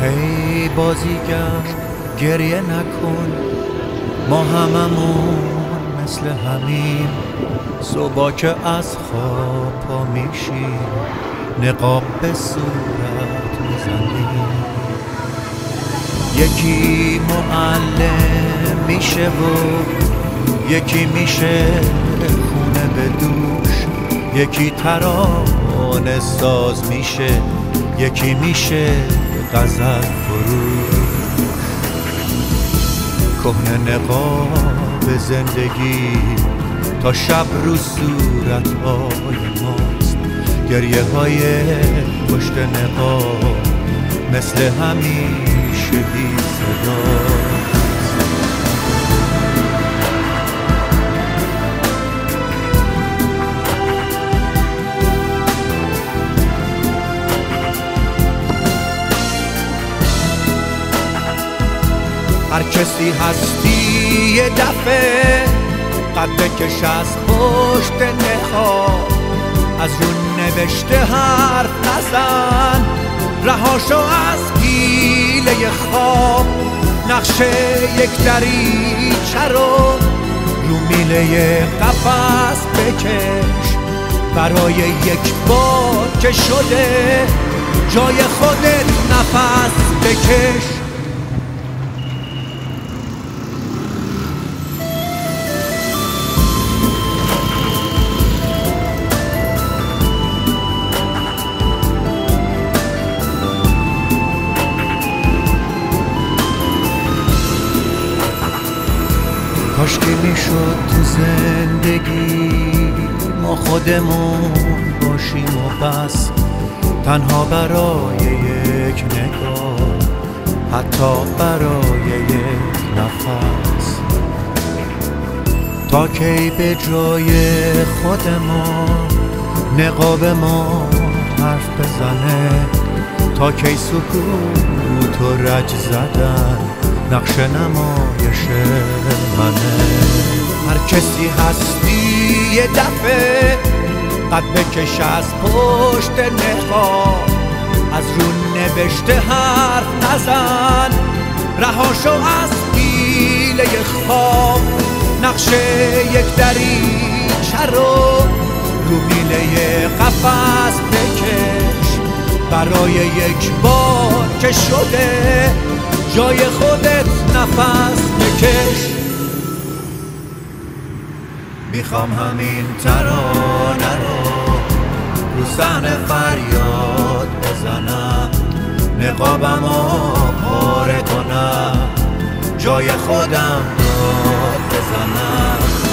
هی بازیگر گریه نکن، ما هممون مثل همین صبح که از خواب پا میشیم نقاب به صورت میزنیم. یکی معلم میشه و یکی میشه خونه به دوش، یکی ترانه ساز میشه، یکی میشه غزل فروش. کهنه نقاب زندگی تا شب رو صورت‌های ماست، گریه های پشت نقاب مثل همیشه بی صداست. هر کسی هستی یه دفعه قد بکش از پشت نقاب، از رو نوشته حرف نزن، رهاشو از گیله خواب. نقشه یک دریچه رو میله قفس بکش، برای یک بار که شده جای خودت نفس بکش. کاش که میشد تو زندگی ما خودمون باشیم و بس، تنها برای یک نگاه، حتی برای یک نفس. تا کی به جای خودمان نقاب ما حرف بزنه، تا کی سکوت و رج زدن نقش نمایش منه. هر کسی هستی یه دفعه قد بکش از پشت نقاب، از رو نوشته حرف نزن، رهاشو از گیله خواب. نقشه یک دریچه رو میله قفس بکش، برای یک بار که شده جای خودت نفس بکش. میخوام همین ترانه رو صحنه فریاد بزنم، نقابمو پاره کنم، جای خودم داد بزنم.